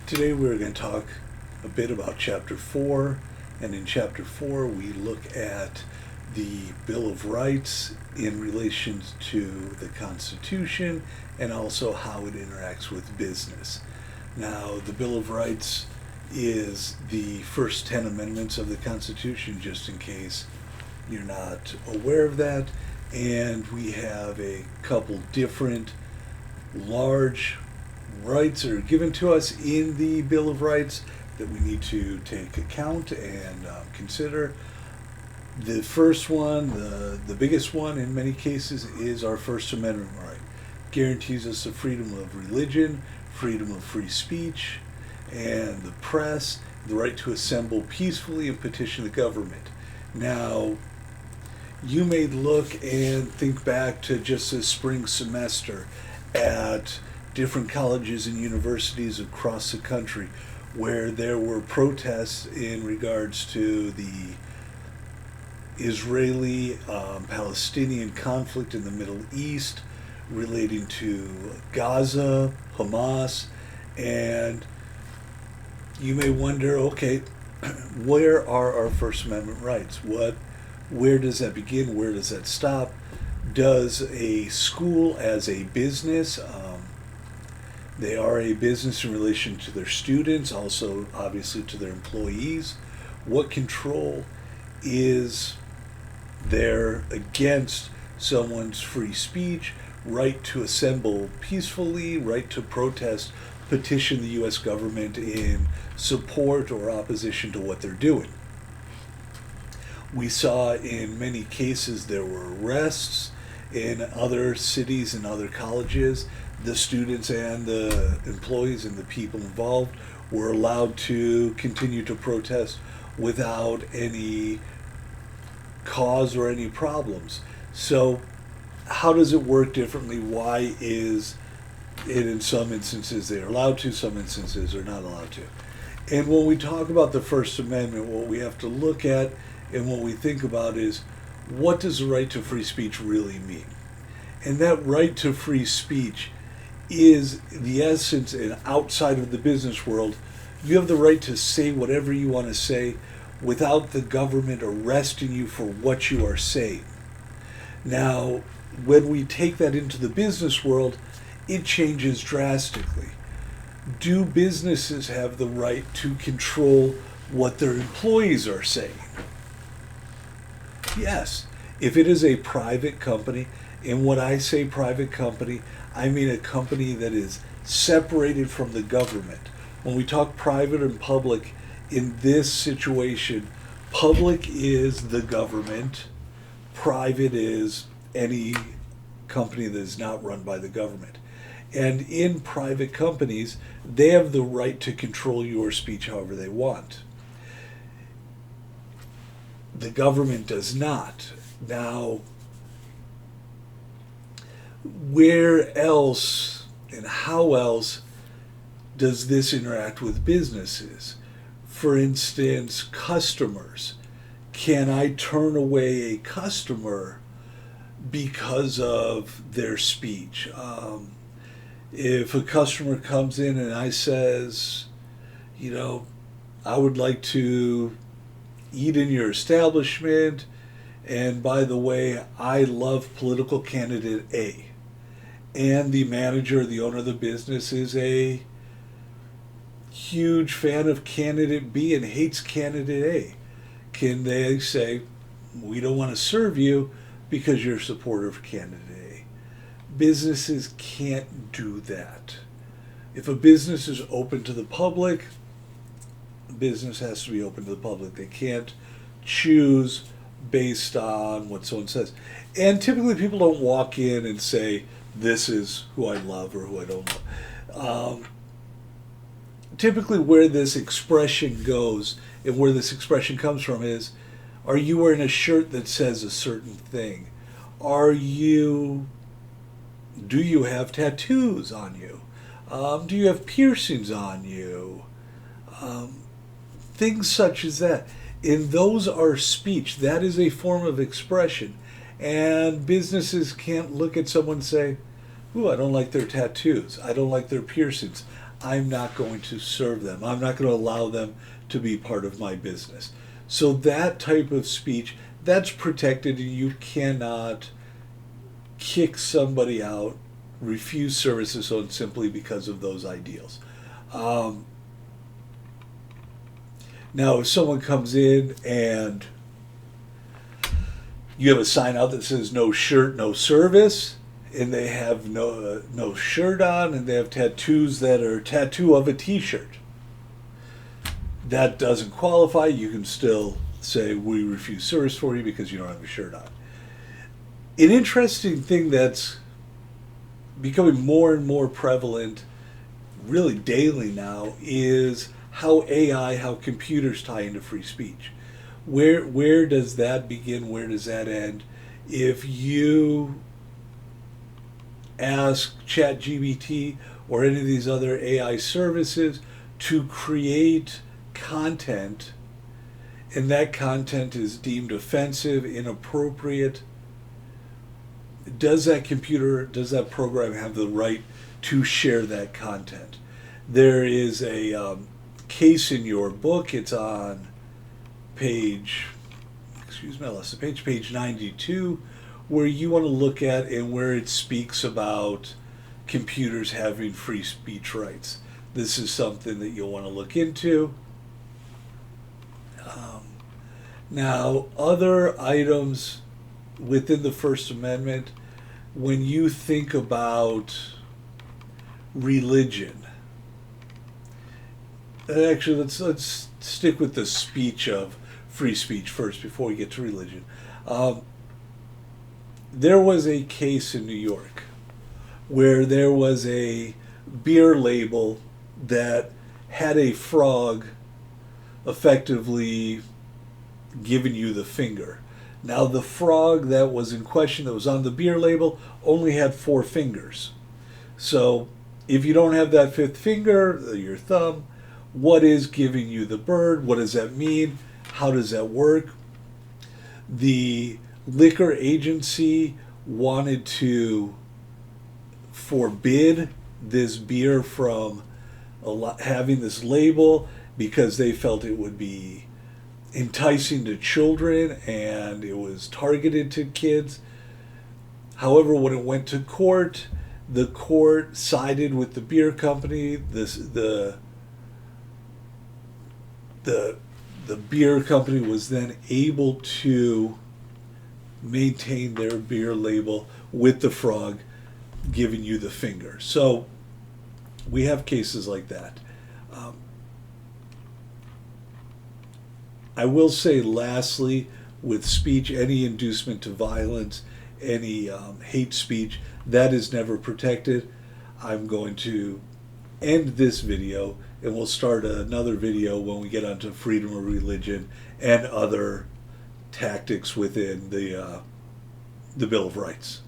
Today we're going to talk a bit about Chapter 4, and in Chapter 4 we look at the Bill of Rights in relation to the Constitution and also how it interacts with business. Now, the Bill of Rights is the first 10 amendments of the Constitution, just in case you're not aware of that, and we have a couple different large rights that are given to us in the Bill of Rights that we need to take account and consider. The first one, the biggest one in many cases, is our First Amendment right. Guarantees us the freedom of religion, freedom of free speech and the press, the right to assemble peacefully and petition the government. Now, you may look and think back to just this spring semester at different colleges and universities across the country where there were protests in regards to the Israeli-Palestinian conflict in the Middle East relating to Gaza, Hamas, and you may wonder, okay, where are our First Amendment rights? Where does that begin? Where does that stop? Does a school as a business, they are a business in relation to their students, also obviously to their employees. What control is there against someone's free speech, right to assemble peacefully, right to protest, petition the U.S. government in support or opposition to what they're doing? We saw in many cases there were arrests in other cities and other colleges. The students and the employees and the people involved were allowed to continue to protest without any cause or any problems. So how does it work differently? Why is it in some instances they're allowed to, some instances they're not allowed to? And when we talk about the First Amendment, what we have to look at and what we think about is, what does the right to free speech really mean? And that right to free speech is the essence, and outside of the business world, you have the right to say whatever you want to say without the government arresting you for what you are saying. Now, when we take that into the business world, it changes drastically. Do businesses have the right to control what their employees are saying? Yes. If it is a private company, and when I say private company, I mean a company that is separated from the government. When we talk private and public, in this situation, public is the government, private is any company that is not run by the government. And in private companies, they have the right to control your speech however they want. The government does not. Now, where else and how else does this interact with businesses? For instance, customers. Can I turn away a customer because of their speech? If a customer comes in and I says, I would like to eat in your establishment, and by the way, I love political candidate A, and the manager, the owner of the business, is a huge fan of candidate B and hates candidate A. Can they say, we don't want to serve you because you're a supporter of candidate A? Businesses can't do that. If a business is open to the public, business has to be open to the public. They can't choose based on what someone says. And typically people don't walk in and say, this is who I love or who I don't love. Typically where this expression goes and where this expression comes from is, are you wearing a shirt that says a certain thing? Do you have tattoos on you? Do you have piercings on you? Things such as that. And those are speech. That is a form of expression. And businesses can't look at someone and say, ooh, I don't like their tattoos. I don't like their piercings. I'm not going to serve them. I'm not going to allow them to be part of my business. So that type of speech, that's protected, and you cannot kick somebody out, refuse services so simply because of those ideals. Now, if someone comes in and you have a sign out that says "No shirt, no service," and they have no shirt on, and they have tattoos that are tattoo of a T-shirt, that doesn't qualify. You can still say we refuse service for you because you don't have a shirt on. An interesting thing that's becoming more and more prevalent, really daily now, is how AI, how computers tie into free speech. Where does that begin? Where does that end? If you ask ChatGPT or any of these other AI services to create content, and that content is deemed offensive, inappropriate, does that computer, does that program have the right to share that content? There is a case in your book. It's on page 92, where you want to look at and where it speaks about computers having free speech rights. This is something that you'll want to look into. Now, other items within the First Amendment, when you think about religion, actually, let's stick with the speech of free speech first before we get to religion. There was a case in New York where there was a beer label that had a frog effectively giving you the finger. Now, the frog that was in question, that was on the beer label, only had 4 fingers. So if you don't have that 5th finger, your thumb, what is giving you the bird? What does that mean? How does that work? The liquor agency wanted to forbid this beer from having this label because they felt it would be enticing to children and it was targeted to kids. However, when it went to court, the court sided with the beer company. The beer company was then able to maintain their beer label with the frog giving you the finger. So we have cases like that. I will say lastly, with speech, any inducement to violence, any hate speech, that is never protected. I'm going to end this video and we'll start another video when we get onto freedom of religion and other tactics within the Bill of Rights.